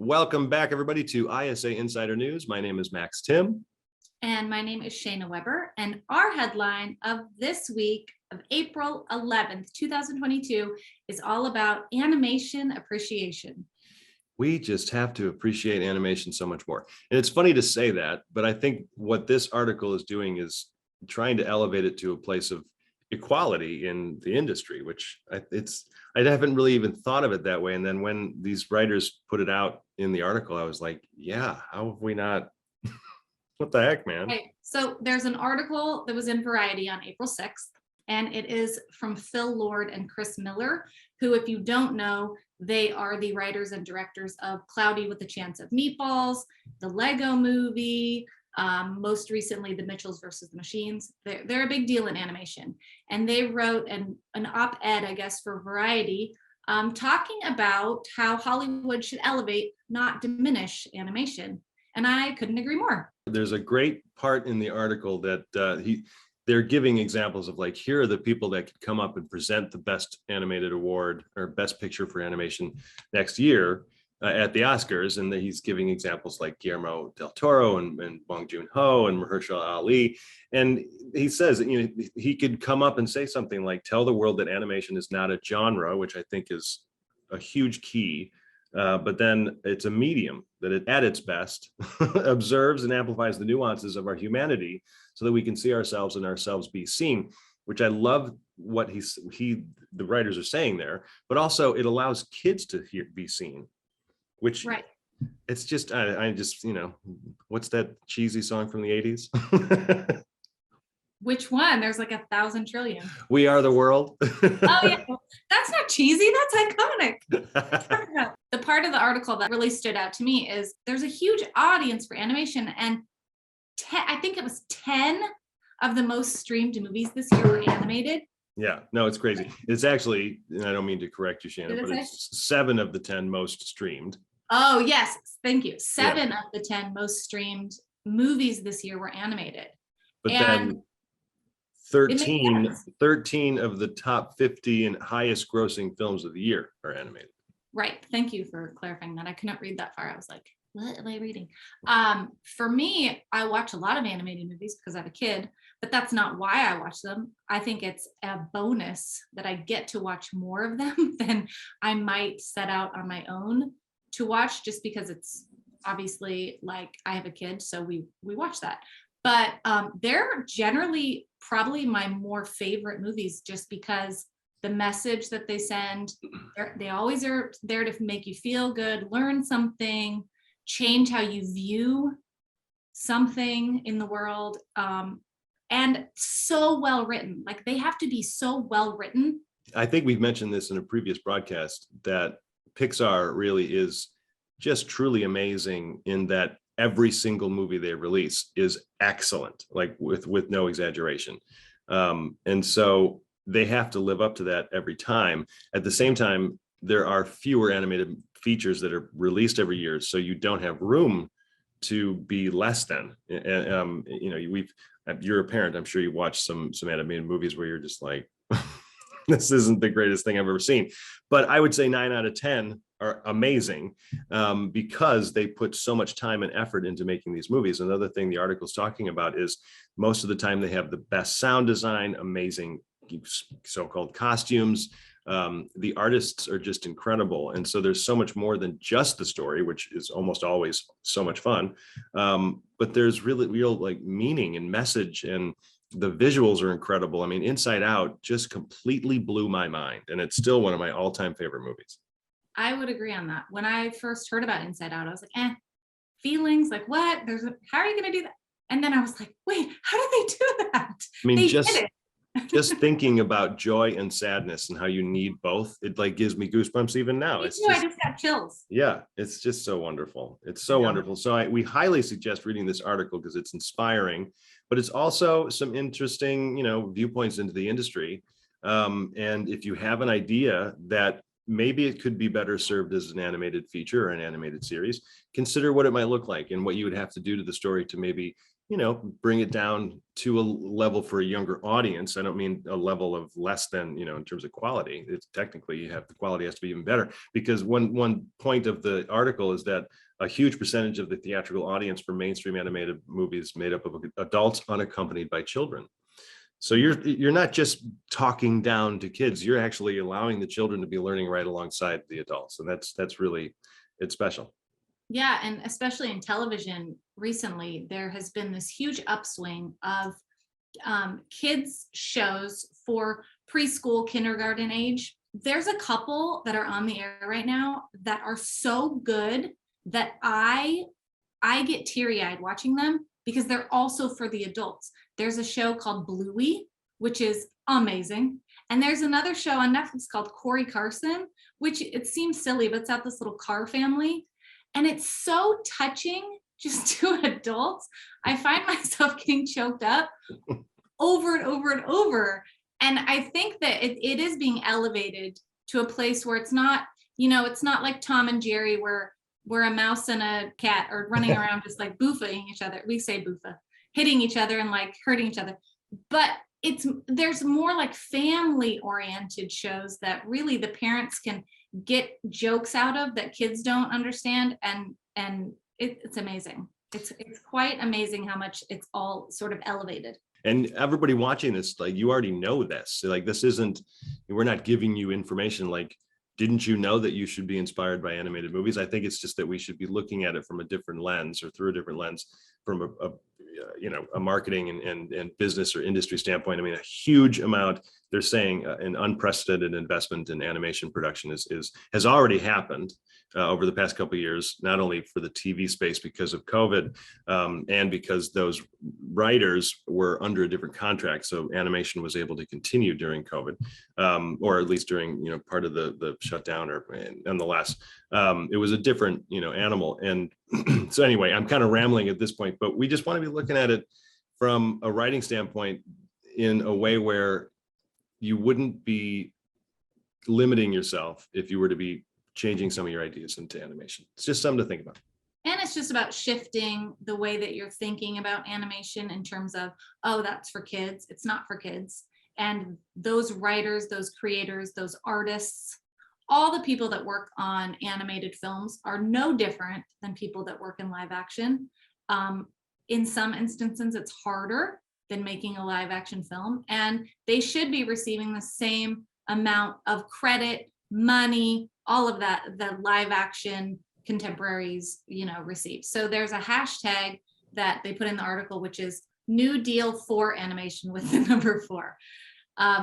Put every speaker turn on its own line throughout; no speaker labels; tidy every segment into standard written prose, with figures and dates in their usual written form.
Welcome back, everybody, to ISA Insider News. My name is Max Timm.
And my name is Shayna Weber. And our headline of this week of April 11th, 2022 is all about animation appreciation.
We just have to appreciate animation so much more. And it's funny to say that, but I think what this article is doing is trying to elevate it to a place of equality in the industry, which I haven't really even thought of it that way. And then when these writers put it out in the article, I was like, yeah, how have we not? What the heck, man?
Okay, so there's an article that was in Variety on April 6th, and it is from Phil Lord and Chris Miller, who, if you don't know, they are the writers and directors of Cloudy with a Chance of Meatballs, the Lego Movie, most recently the Mitchells versus the Machines. They're a big deal in animation, and they wrote an op-ed, I guess, for Variety, talking about how Hollywood should elevate, not diminish, animation. And I couldn't agree more.
There's a great part in the article that they're giving examples of, like, here are the people that could come up and present the best animated award or best picture for animation next year at the Oscars. And he's giving examples like Guillermo del Toro and Bong Joon-ho and Mahershala Ali. And he says, he could come up and say something like, tell the world that animation is not a genre, which I think is a huge key. But then it's a medium that at its best observes and amplifies the nuances of our humanity so that we can see ourselves and ourselves be seen, which I love what the writers are saying there, but also it allows kids to be seen, which right. It's just, I just, what's that cheesy song from the 80s?
Which one? There's like 1,000 trillion.
We Are the World.
Oh yeah, that's not cheesy, that's iconic. The part of the article that really stood out to me is there's a huge audience for animation, and I think it was 10 of the most streamed movies this year were animated.
Yeah, no, it's crazy. It's actually, and I don't mean to correct you, Shannon, but it's 7 of the 10 most streamed.
Oh yes, thank you. 7 of the 10 most streamed movies this year were animated.
But then 13 of the top 50 and highest grossing films of the year are animated.
Right. Thank you for clarifying that. I couldn't read that far. I was like, what am I reading? For me, I watch a lot of animated movies because I have a kid, but that's not why I watch them. I think it's a bonus that I get to watch more of them than I might set out on my own to watch, just because it's obviously, like, I have a kid, so we watch that. But they're generally probably my more favorite movies, just because the message that they send, they always are there to make you feel good, learn something, change how you view something in the world, and so well written. Like, they have to be so well written.
I think we've mentioned this in a previous broadcast that Pixar really is just truly amazing in that every single movie they release is excellent, like with no exaggeration. And so they have to live up to that every time. At the same time, there are fewer animated features that are released every year, so you don't have room to be less than. You're a parent. I'm sure you watched some animated movies where you're just like, this isn't the greatest thing I've ever seen. But I would say 9 out of 10 are amazing because they put so much time and effort into making these movies. Another thing the article's talking about is most of the time they have the best sound design, amazing so-called costumes. The artists are just incredible. And so there's so much more than just the story, which is almost always so much fun. But there's really real, like, meaning and message, and the visuals are incredible. I mean, Inside Out just completely blew my mind, and it's still one of my all-time favorite movies.
I would agree on that. When I first heard about Inside Out, I was like, feelings, like, what? How are you going to do that? And then I was like, wait, how did they do that?
I mean,
they
just
did it.
just thinking about joy and sadness and how you need both, it like gives me goosebumps even now.
I just got chills.
Yeah, it's just so wonderful. It's so wonderful. So we highly suggest reading this article because it's inspiring, but it's also some interesting, viewpoints into the industry. And if you have an idea that maybe it could be better served as an animated feature or an animated series, consider what it might look like and what you would have to do to the story to maybe bring it down to a level for a younger audience. I don't mean a level of less than, in terms of quality. It's technically the quality has to be even better, because one point of the article is that a huge percentage of the theatrical audience for mainstream animated movies made up of adults unaccompanied by children. So you're not just talking down to kids, you're actually allowing the children to be learning right alongside the adults. And that's really, it's special.
Yeah, and especially in television recently, there has been this huge upswing of kids shows for preschool, kindergarten age. There's a couple that are on the air right now that are so good that I get teary-eyed watching them, because they're also for the adults. There's a show called Bluey, which is amazing. And there's another show on Netflix called Cory, Carson, which it seems silly, but it's about this little car family. And it's so touching just to adults. I find myself getting choked up over and over and over. And I think that it is being elevated to a place where it's not, it's not like Tom and Jerry where a mouse and a cat are running around just like boofing each other. We say boofa, hitting each other and like hurting each other. But there's more like family oriented shows that really the parents can get jokes out of that kids don't understand. And it's amazing. It's quite amazing how much it's all sort of elevated.
And everybody watching this, like, you already know this. Like, this isn't, we're not giving you information like, didn't you know that you should be inspired by animated movies? I think it's just that we should be looking at it from a different lens, or through a different lens, from a marketing and business or industry standpoint. I mean, a huge amount, they're saying an unprecedented investment in animation production has already happened over the past couple of years, not only for the TV space because of COVID, and because those writers were under a different contract. So animation was able to continue during COVID, or at least during, part of the shutdown, or nonetheless, it was a different, animal. And so anyway, I'm kind of rambling at this point, but we just want to be looking at it from a writing standpoint in a way where you wouldn't be limiting yourself if you were to be changing some of your ideas into animation. It's just something to think about.
And it's just about shifting the way that you're thinking about animation in terms of, oh, that's for kids. It's not for kids. And those writers, those creators, those artists, all the people that work on animated films are no different than people that work in live action. In some instances, it's harder than making a live action film, and they should be receiving the same amount of credit, money, all of that live action contemporaries, receive. So there's a hashtag that they put in the article, which is New Deal for Animation with the number 4.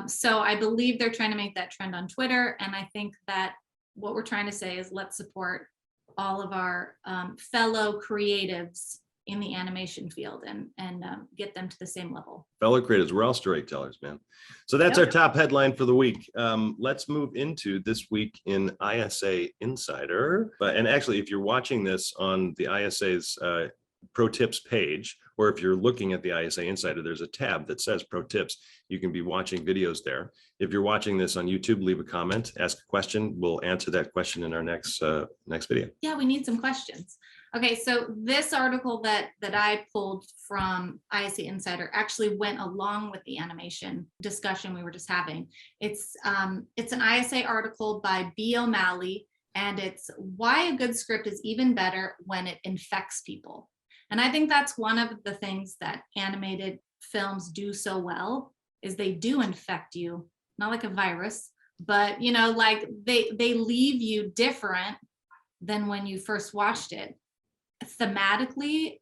So I believe they're trying to make that trend on Twitter. And I think that what we're trying to say is let's support all of our fellow creatives in the animation field and get them to the same level.
Fellow creatives, we're all storytellers, man. So that's our top headline for the week. Let's move into this week in ISA Insider. And actually, if you're watching this on the ISA's Pro Tips page, or if you're looking at the ISA Insider, there's a tab that says Pro Tips. You can be watching videos there. If you're watching this on YouTube, leave a comment, ask a question. We'll answer that question in our next video.
Yeah, we need some questions. Okay, so this article that I pulled from ISA Insider actually went along with the animation discussion we were just having. It's an ISA article by B. O'Malley, and it's why a good script is even better when it infects people. And I think that's one of the things that animated films do so well, is they do infect you, not like a virus, but like they leave you different than when you first watched it. Thematically,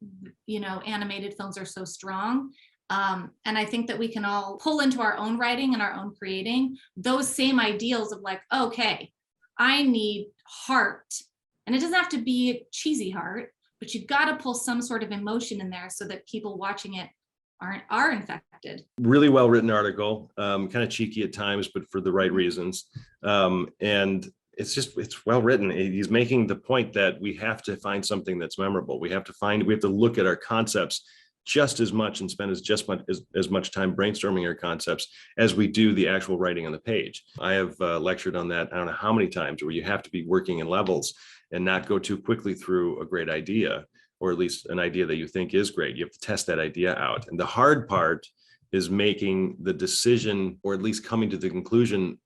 animated films are so strong. And I think that we can all pull into our own writing and our own creating those same ideals of like, okay, I need heart. And it doesn't have to be a cheesy heart, but you've got to pull some sort of emotion in there so that people watching it are infected.
Really well written article, kind of cheeky at times, but for the right reasons. And it's well written. He's making the point that we have to find something that's memorable. We have to look at our concepts just as much and spend as much time brainstorming our concepts as we do the actual writing on the page. I have lectured on that I don't know how many times, where you have to be working in levels and not go too quickly through a great idea. or at least an idea that you think is great. You have to test that idea out. And the hard part is making the decision, or at least coming to the conclusion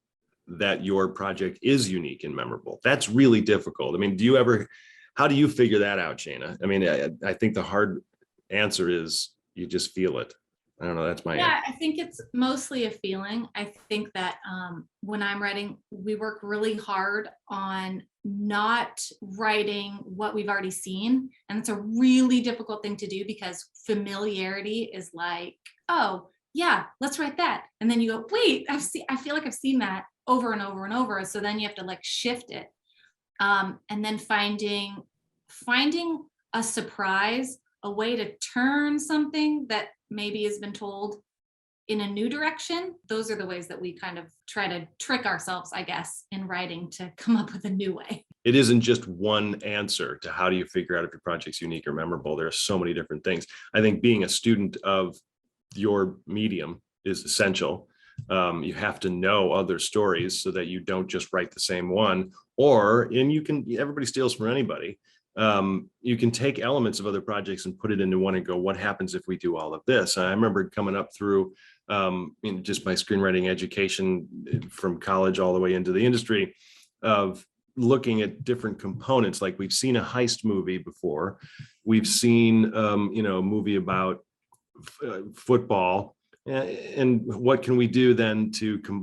that your project is unique and memorable. That's really difficult. I mean, how do you figure that out, Shayna? I mean, I think the hard answer is you just feel it. I don't know. That's my answer.
I think it's mostly a feeling. I think that when I'm writing, we work really hard on not writing what we've already seen. And it's a really difficult thing to do because familiarity is like, oh, yeah, let's write that. And then you go, wait, I feel like I've seen that over and over and over. So then you have to like shift it. And then finding a surprise, a way to turn something that maybe has been told in a new direction. Those are the ways that we kind of try to trick ourselves, I guess, in writing to come up with a new way.
It isn't just one answer to how do you figure out if your project's unique or memorable. There are so many different things. I think being a student of your medium is essential. You have to know other stories so that you don't just write the same one, everybody steals from anybody. You can take elements of other projects and put it into one and go, what happens if we do all of this? I remember coming up through in just my screenwriting education from college all the way into the industry of looking at different components. Like we've seen a heist movie before. We've seen, a movie about football. And what can we do then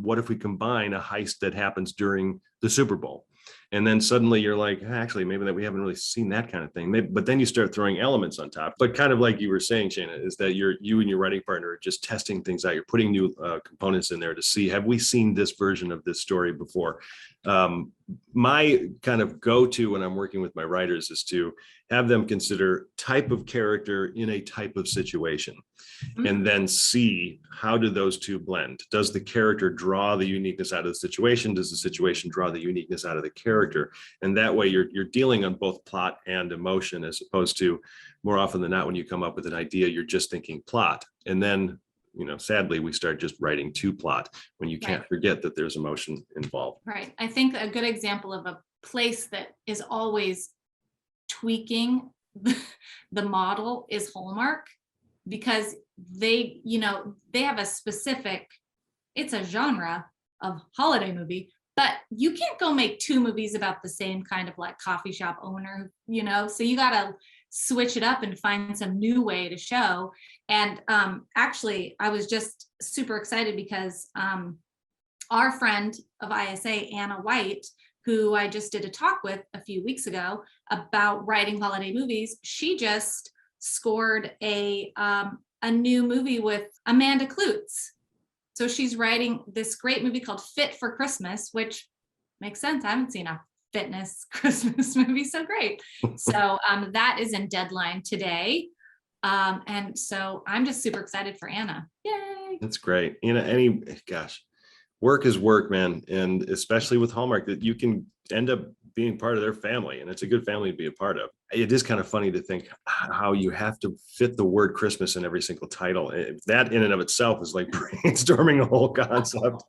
what if we combine a heist that happens during the Super Bowl? And then suddenly you're like, actually, maybe that we haven't really seen that kind of thing. But then you start throwing elements on top. But kind of like you were saying, Shayna, is that you and your writing partner are just testing things out. You're putting new components in there to see, have we seen this version of this story before? My kind of go-to when I'm working with my writers is to have them consider type of character in a type of situation. And then see, how do those two blend? Does the character draw the uniqueness out of the situation? Does the situation draw the uniqueness out of the character? And that way you're dealing on both plot and emotion, as opposed to more often than not, when you come up with an idea, you're just thinking plot. And then, sadly, we start just writing to plot when you can't forget that there's emotion involved.
Right. I think a good example of a place that is always tweaking the model is Hallmark, because they have it's a genre of holiday movie, but you can't go make two movies about the same kind of like coffee shop owner, so you got to switch it up and find some new way to show. And actually, I was just super excited because our friend of ISA, Anna White, who I just did a talk with a few weeks ago about writing holiday movies, she just scored a new movie with Amanda Klutz. So she's writing this great movie called Fit for Christmas, which makes sense. I haven't seen a fitness Christmas movie so great. So that is in deadline today. And so I'm just super excited for Anna. Yay.
That's great. Work is work, man. And especially with Hallmark, that you can end up being part of their family, and it's a good family to be a part of. It is kind of funny to think how you have to fit the word Christmas in every single title. That in and of itself is like brainstorming a whole concept.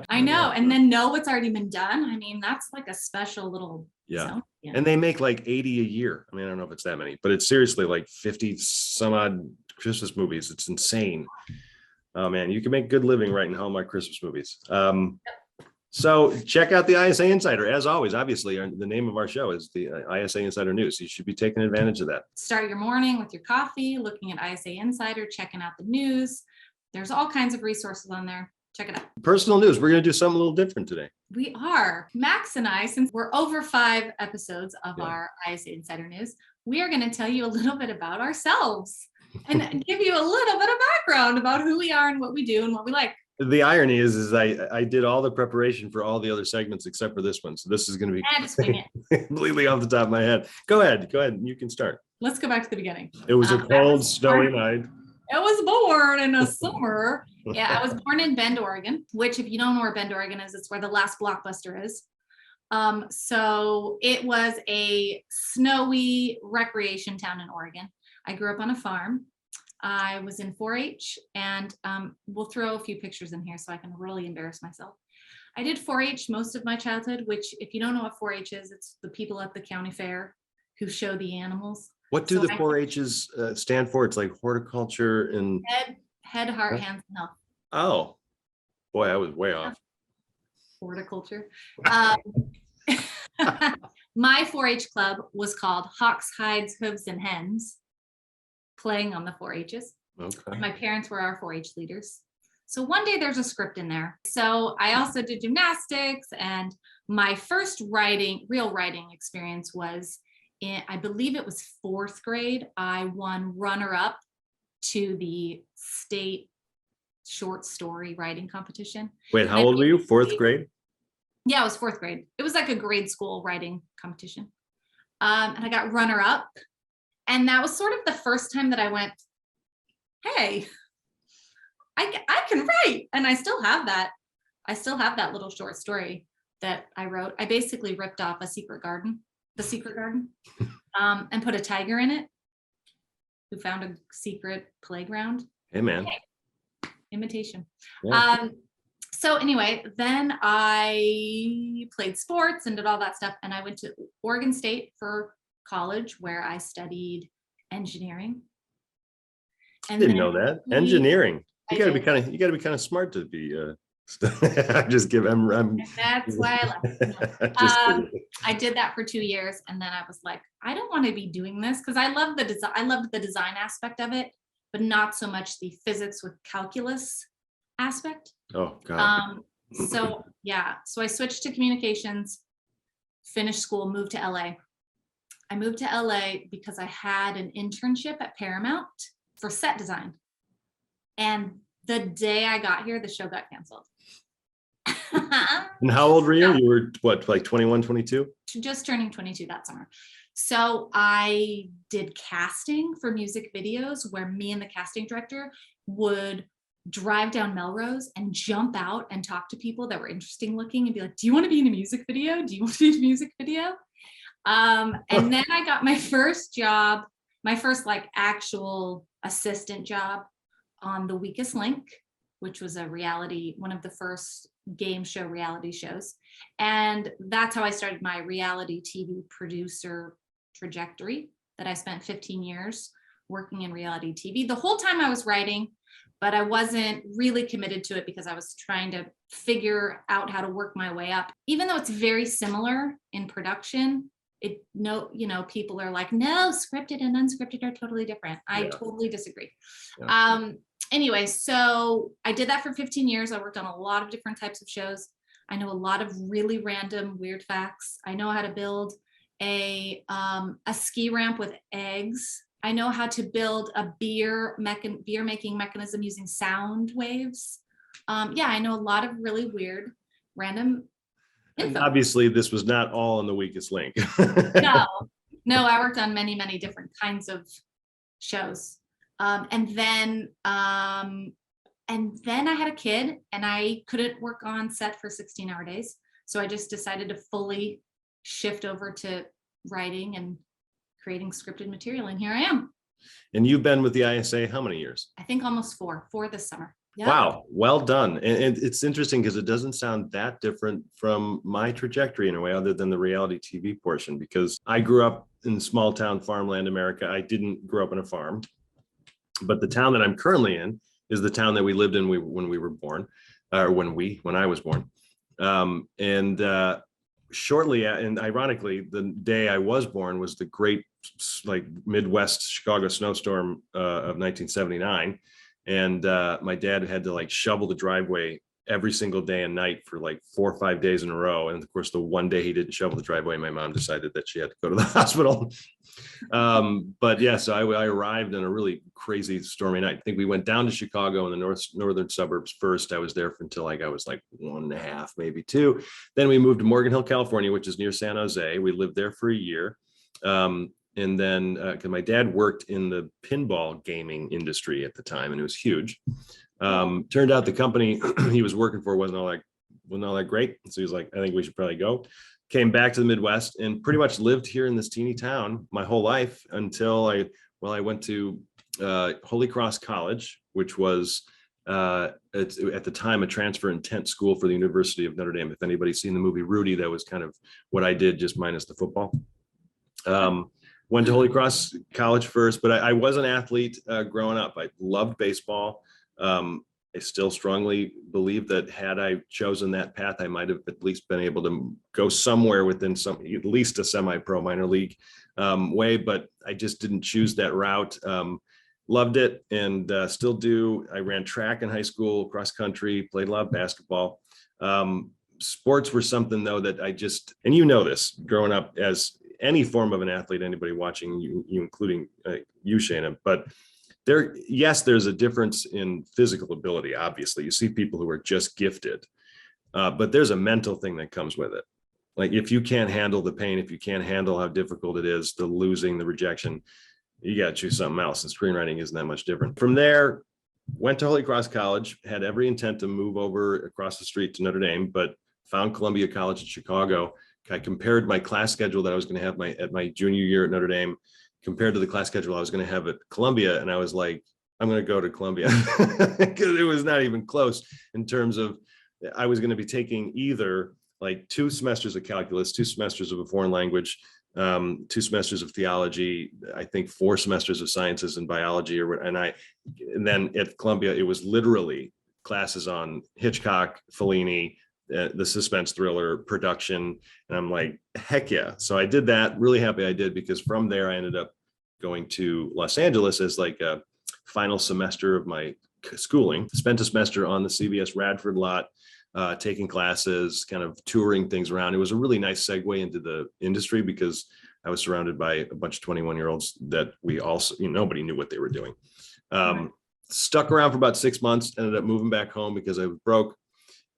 I know. And then know what's already been done. I mean, that's like a special little zone. Yeah.
And they make like 80 a year. I mean, I don't know if it's that many, but it's seriously like 50 some odd Christmas movies. It's insane. Oh man, you can make good living writing Hallmark Christmas movies. So check out the ISA Insider. As always, obviously, the name of our show is the ISA Insider News. You should be taking advantage of that.
Start your morning with your coffee, looking at ISA Insider, checking out the news. There's all kinds of resources on there. Check it out.
Personal news. We're going to do something a little different today.
We are. Max and I, since we're over 5 episodes of our ISA Insider News, we are going to tell you a little bit about ourselves and give you a little bit of background about who we are and what we do and what we like.
The irony is I did all the preparation for all the other segments except for this one. So this is going to be completely off the top of my head. Go ahead. You can start.
Let's go back to the beginning.
It was a cold, snowy night.
I was born in the summer. Yeah, I was born in Bend, Oregon, which if you don't know where Bend, Oregon is, it's where the last Blockbuster is. So it was a snowy recreation town in Oregon. I grew up on a farm. I was in 4-H, and we'll throw a few pictures in here so I can really embarrass myself. I did 4-H most of my childhood, which if you don't know what 4-H is, it's the people at the county fair who show the animals.
What do
So
the
I
4-H's stand for? It's like horticulture and,
head, heart, hands, and health.
oh, boy, I was way off.
Horticulture. Um, my 4-H club was called Hawks, Hides, Hooves, and Hens, playing on the 4-H's.
Okay.
My parents were our 4-H leaders. So one day there's a script in there. So I also did gymnastics, and my first real writing experience was in, I believe it was 4th grade. I won runner-up to the state short story writing competition.
Wait, how old were you? 4th grade?
Yeah, it was 4th grade. It was like a grade school writing competition. And I got runner-up. And that was sort of the first time that I went, hey, I can write. And I still have that. I still have that little short story that I wrote. I basically ripped off The Secret Garden, and put a tiger in it who found a secret playground.
Hey, man.
Hey, imitation.
Yeah.
So anyway, then I played sports and did all that stuff. And I went to Oregon State for college, where I studied engineering. And
Didn't know that. Engineering. You
I
gotta be
did.
kind of smart to be I'm just kidding. I'm
That's why I left.
just kidding.
I did that for 2 years, and then I was like, I don't want to be doing this, because I love the design. I loved the design aspect of it, but not so much the physics with calculus aspect.
Oh God.
So yeah, so I switched to communications, finished school, moved to LA. I moved to LA because I had an internship at Paramount for set design. And the day I got here, the show got canceled.
And how old were you? You were what, like 21, 22?
Just turning 22 that summer. So I did casting for music videos, where me and the casting director would drive down Melrose and jump out and talk to people that were interesting looking and be like, do you want to be in a music video? Do you want to be in a music video? And then I got my first job, my first like actual assistant job on The Weakest Link, which was one of the first game show reality shows. And that's how I started my reality TV producer trajectory, that I spent 15 years working in reality TV. The whole time I was writing, but I wasn't really committed to it because I was trying to figure out how to work my way up. Even though it's very similar in production, people are like, no, scripted and unscripted are totally different. I totally disagree.
Yeah.
Anyway, so I did that for 15 years. I worked on a lot of different types of shows. I know a lot of really random weird facts. I know how to build a ski ramp with eggs. I know how to build a beer making mechanism using sound waves. I know a lot of really weird random info.
And obviously this was not all in The Weakest Link.
No, I worked on many, many different kinds of shows. And then I had a kid, and I couldn't work on set for 16-hour days. So I just decided to fully shift over to writing and creating scripted material. And here I am.
And you've been with the ISA how many years?
I think almost four this summer. Yep.
Wow, well done. And it's interesting because it doesn't sound that different from my trajectory in a way, other than the reality TV portion, because I grew up in small town farmland America. I didn't grow up on a farm. But the town that I'm currently in is the town that we lived in when we were born, or when I was born. Shortly, and ironically, the day I was born was the great like Midwest Chicago snowstorm of 1979. And my dad had to like shovel the driveway every single day and night for like 4 or 5 days in a row. And of course, the one day he didn't shovel the driveway, my mom decided that she had to go to the hospital. But yeah, so I arrived on a really crazy stormy night. I think we went down to Chicago in the northern suburbs first. I was there until like I was like 1.5, maybe 2. Then we moved to Morgan Hill, California, which is near San Jose. We lived there for a year. And then because my dad worked in the pinball gaming industry at the time, and it was huge. Turned out the company he was working for wasn't all that great. So he was like, I think we should probably go. Came back to the Midwest and pretty much lived here in this teeny town my whole life until I went to Holy Cross College, which was at the time a transfer intent school for the University of Notre Dame. If anybody's seen the movie Rudy, that was kind of what I did, just minus the football. Went to Holy Cross College first, but I was an athlete growing up. I loved baseball. I still strongly believe that had I chosen that path, I might have at least been able to go somewhere within at least a semi-pro minor league way, but I just didn't choose that route. Loved it and still do. I ran track in high school, cross country, played a lot of basketball. Sports were something though that I just, and you know this, growing up as any form of an athlete, anybody watching you including you, Shayna, but there's a difference in physical ability. Obviously, you see people who are just gifted, but there's a mental thing that comes with it. Like if you can't handle the pain, if you can't handle how difficult it is, the losing, the rejection, you got to choose something else. And screenwriting isn't that much different. From there, went to Holy Cross College, had every intent to move over across the street to Notre Dame, but found Columbia College in Chicago. I compared my class schedule that I was going to have at my junior year at Notre Dame compared to the class schedule I was going to have at Columbia. And I was like, I'm going to go to Columbia because it was not even close in terms of, I was going to be taking either like 2 semesters of calculus, 2 semesters of a foreign language, 2 semesters of theology, I think 4 semesters of sciences and biology, and then at Columbia, it was literally classes on Hitchcock, Fellini, the suspense thriller production. And I'm like, heck yeah. So I did that, really happy I did, because from there I ended up going to Los Angeles as like a final semester of my schooling. Spent a semester on the CBS Radford lot, taking classes, kind of touring things around. It was a really nice segue into the industry because I was surrounded by a bunch of 21-year-olds that we also, nobody knew what they were doing. Stuck around for about 6 months, ended up moving back home because I was broke.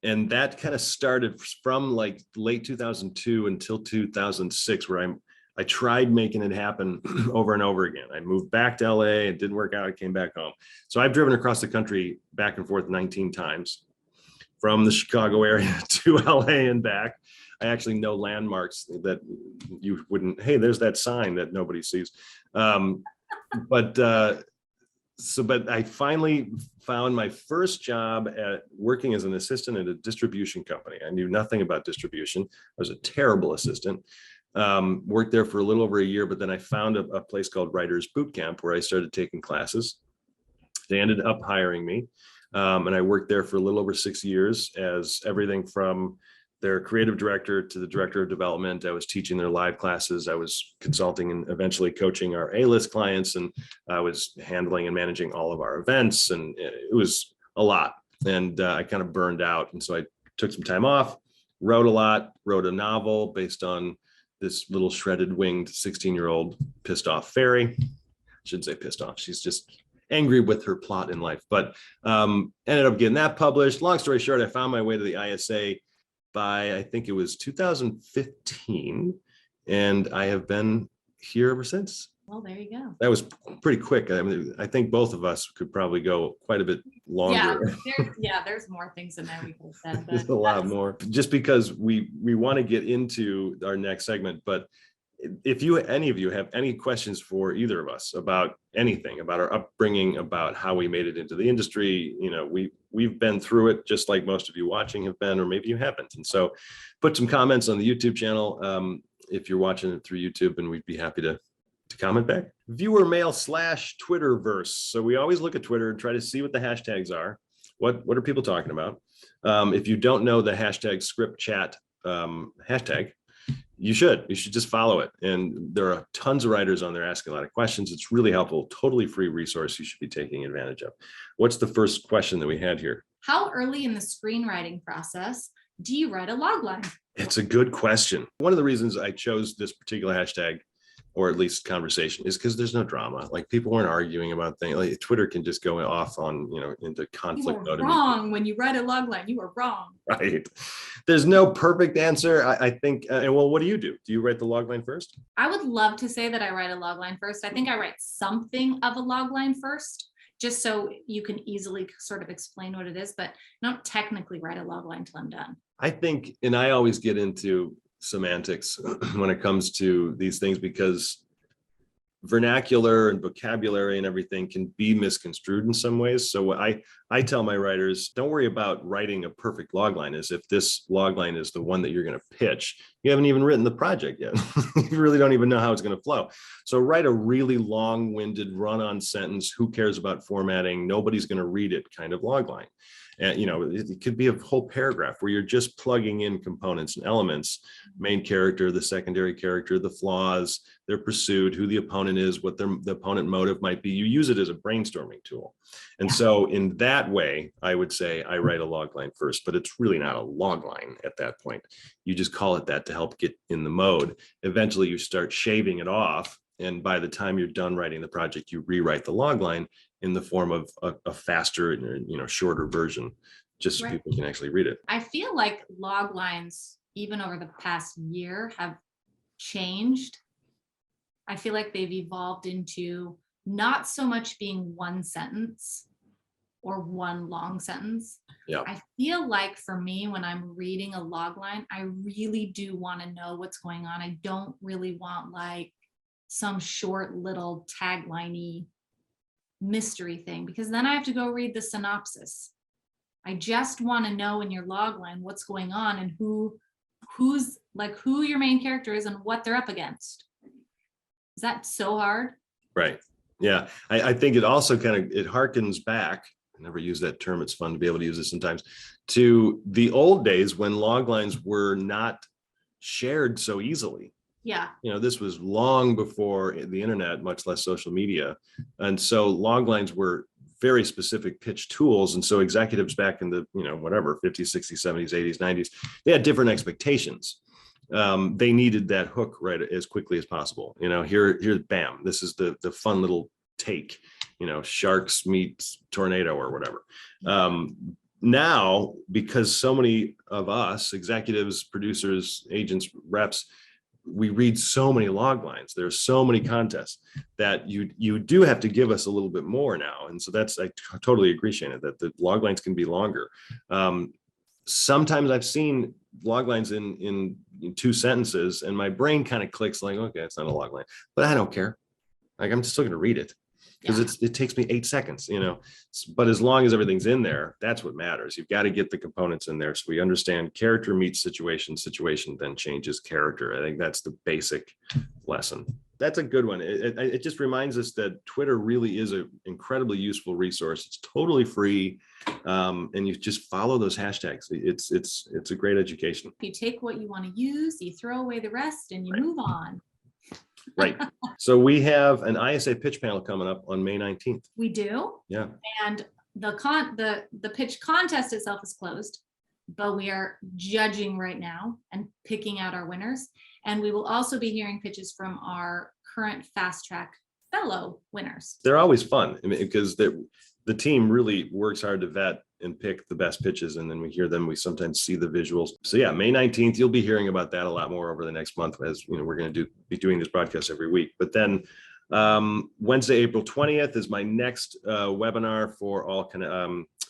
And that kind of started from like late 2002 until 2006, where I tried making it happen over and over again. I moved back to LA, it didn't work out, I came back home. So I've driven across the country back and forth 19 times from the Chicago area to LA and back. I actually know landmarks that you wouldn't, hey, there's that sign that nobody sees. But I finally found my first job at working as an assistant at a distribution company. I knew nothing about distribution. I was a terrible assistant. Worked there for a little over a year, but then I found a place called Writers Boot Camp where I started taking classes. They ended up hiring me. And I worked there for a little over 6 years as everything from their creative director to the director of development. I was teaching their live classes. I was consulting and eventually coaching our A-list clients. And I was handling and managing all of our events. And it was a lot. And I kind of burned out. And so I took some time off, wrote a lot, wrote a novel based on this little shredded winged 16-year-old pissed off fairy. I shouldn't say pissed off. She's just angry with her plot in life, but ended up getting that published. Long story short, I found my way to the ISA by, I think it was 2015, and I have been here ever since.
Well, there you go.
That was pretty quick. I mean, I think both of us could probably go quite a bit longer.
There's more things in there we could have said.
There's a lot more, just because we want to get into our next segment. But if any of you have any questions for either of us about anything, about our upbringing, about how we made it into the industry, we've been through it just like most of you watching have been, or maybe you haven't. And so put some comments on the YouTube channel if you're watching it through YouTube, and we'd be happy to comment back. Viewer mail / Twitterverse. So we always look at Twitter and try to see what the hashtags are. What are people talking about? If you don't know the hashtag script chat hashtag, you should just follow it. And there are tons of writers on there asking a lot of questions. It's really helpful, totally free resource you should be taking advantage of. What's the first question that we had here?
How early in the screenwriting process do you write a logline?
It's a good question. One of the reasons I chose this particular hashtag, or at least conversation, is because there's no drama. Like people weren't arguing about things. Like Twitter can just go off on, into conflict.
You were wrong when you write a logline. You were wrong.
Right. There's no perfect answer. I think. Well, what do? Do you write the logline first?
I would love to say that I write a logline first. I think I write something of a logline first, just so you can easily sort of explain what it is, but I don't technically write a logline till I'm done.
I think, and I always get into semantics when it comes to these things, because vernacular and vocabulary and everything can be misconstrued in some ways. So I I tell my writers, don't worry about writing a perfect logline. As if this logline is the one that you're going to pitch. You haven't even written the project yet. You really don't even know how it's going to flow. So write a really long-winded run-on sentence. Who cares about formatting? Nobody's going to read it kind of logline. And, you know, it could be a whole paragraph where you're just plugging in components and elements, main character, the secondary character, the flaws, their pursuit, who the opponent is, what the opponent motive might be. You use it as a brainstorming tool. And so in that way, I would say I write a log line first, but it's really not a log line at that point. You just call it that to help get in the mode. Eventually you start shaving it off. And by the time you're done writing the project, you rewrite the log line in the form of a faster, you know, shorter version, just so people can actually read it.
I feel like log lines, even over the past year, have changed. I feel like they've evolved into not so much being one sentence or one long sentence.
Yeah.
I feel like for me, when I'm reading a log line, I really do want to know what's going on. I don't really want like some short little tagline-y mystery thing, because then I have to go read the synopsis. I just want to know in your log line what's going on and who's like who your main character is and what they're up against. Is that so hard?
Right. Yeah. I think it also it harkens back. I never use that term. It's fun to be able to use it sometimes, to the old days when log lines were not shared so easily.
Yeah.
You know, this was long before the internet, much less social media. And so log lines were very specific pitch tools. And so executives back in the, you know, whatever, 50s, 60s, 70s, 80s, 90s, they had different expectations. They needed that hook right as quickly as possible. You know, here, bam, this is the fun little take, you know, sharks meet tornado or whatever. Now, because so many of us, executives, producers, agents, reps, we read so many log lines. There's so many contests that you do have to give us a little bit more now. And so that's, I totally agree, Shayna, that the log lines can be longer. Sometimes I've seen log lines in 2 sentences and my brain kind of clicks like, okay, it's not a log line, but I don't care. Like, I'm still going to read it because it takes me 8 seconds, you know, but as long as everything's in there, that's what matters. You've got to get the components in there so we understand character meets situation, situation then changes character. I think that's the basic lesson. That's a good one. It just reminds us that Twitter really is an incredibly useful resource. It's totally free, and you just follow those hashtags. It's a great education.
You take what you want to use, you throw away the rest, and you move on.
Right. So we have an ISA pitch panel coming up on May 19th.
We do.
Yeah.
And the pitch contest itself is closed, but we are judging right now and picking out our winners. And we will also be hearing pitches from our current fast track fellow winners.
They're always fun. I mean, because the team really works hard to vet and pick the best pitches, and then we hear them. We sometimes see the visuals. So yeah, May 19th, you'll be hearing about that a lot more over the next month, as you know, we're going to be doing this broadcast every week. But then Wednesday, April 20th is my next webinar for all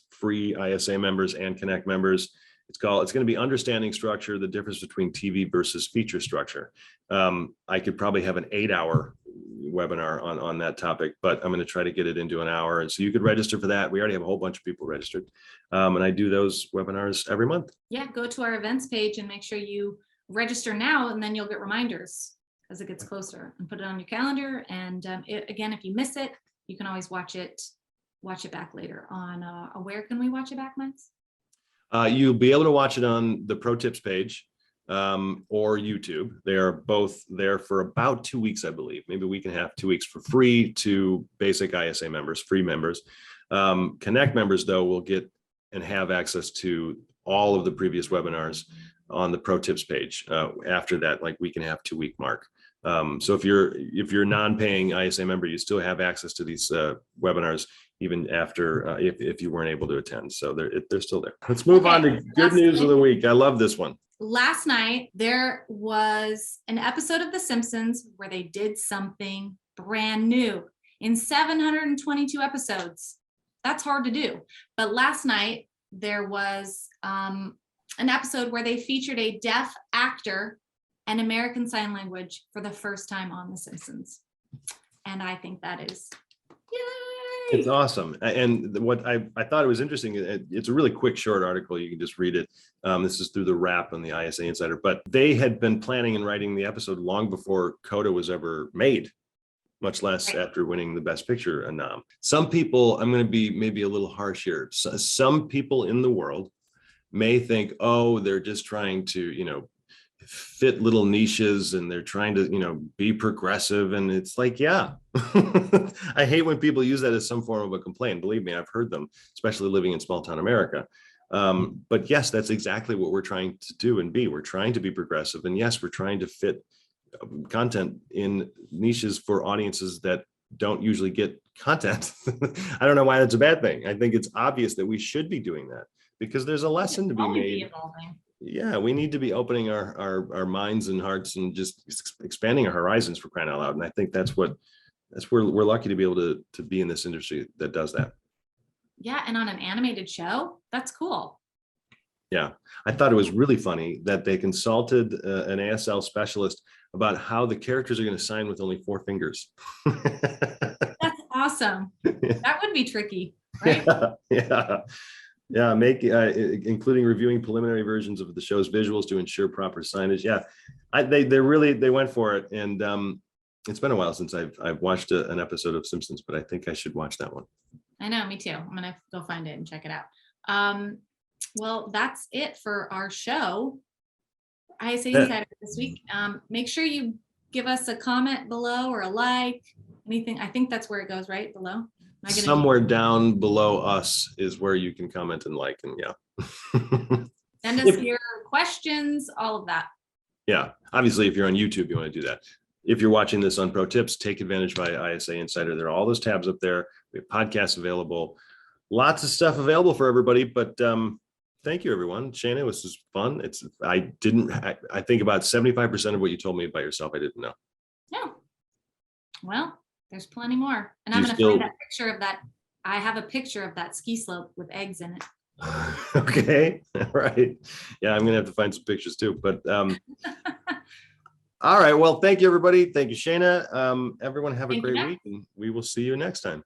free ISA members and Connect members. It's going to be Understanding Structure, the difference between TV versus feature structure. I could probably have an 8-hour webinar on that topic, but I'm going to try to get it into an hour. And so you could register for that. We already have a whole bunch of people registered. And I do those webinars every month. Yeah,
go to our events page and make sure you register now, and then you'll get reminders as it gets closer, and put it on your calendar. And again, if you miss it, you can always watch it back later on. Where can we watch it back, Max?
You'll be able to watch it on the Pro Tips page or YouTube. They are both there for about 2 weeks, I believe, maybe a week and a half, 2 weeks, for free to basic ISA members, free members. Connect members, though, will get and have access to all of the previous webinars on the Pro Tips page after that, like week and a half, 2 week mark. So if you're non-paying ISA member, you still have access to these webinars even after if you weren't able to attend. So they're still there. Let's move on to good news of the week. I love this one.
Last night, there was an episode of The Simpsons where they did something brand new in 722 episodes. That's hard to do. But last night, there was an episode where they featured a deaf actor and American Sign Language for the first time on The Simpsons. And I think that is,
It's awesome. And what I thought it was interesting, it's a really quick, short article. You can just read it. This is through the wrap on the ISA Insider, but they had been planning and writing the episode long before Coda was ever made, much less after winning the Best Picture nom. Some people, I'm going to be maybe a little harsh here. Some people in the world may think, oh, they're just trying to, fit little niches and they're trying to, be progressive. And it's like, yeah, I hate when people use that as some form of a complaint. Believe me, I've heard them, especially living in small town America. But yes, that's exactly what we're trying to do and be. We're trying to be progressive. And yes, we're trying to fit content in niches for audiences that don't usually get content. I don't know why that's a bad thing. I think it's obvious that we should be doing that because there's a lesson to be made. Yeah, we need to be opening our minds and hearts and just expanding our horizons, for crying out loud. And I think that's where we're lucky to be able to be in this industry that does that.
Yeah, and on an animated show, that's cool.
Yeah, I thought it was really funny that they consulted an ASL specialist about how the characters are going to sign with only 4 fingers.
That's awesome. That would be tricky, right?
Yeah, including reviewing preliminary versions of the show's visuals to ensure proper signage. Yeah, they went for it, and it's been a while since I've watched an episode of Simpsons, but I think I should watch that one.
I know, me too. I'm gonna go find it and check it out. Well, that's it for our show. ISA Insider this week. Make sure you give us a comment below or a like, anything. I think that's where it goes, right? Below.
Somewhere down below us is where you can comment and like, and yeah.
Send us your questions, all of that.
Yeah, obviously, if you're on YouTube, you want to do that. If you're watching this on Pro Tips, take advantage by ISA Insider. There are all those tabs up there. We have podcasts available, lots of stuff available for everybody. But thank you, everyone. Shayna, this was fun. I think about 75% of what you told me about yourself, I didn't know.
No. Well, there's plenty more. And I'm going to find that picture of that. I have a picture of that ski slope with eggs in it.
Okay. All right. Yeah, I'm going to have to find some pictures too. But all right. Well, thank you, everybody. Thank you, Shayna. Everyone have a great week, and we will see you next time.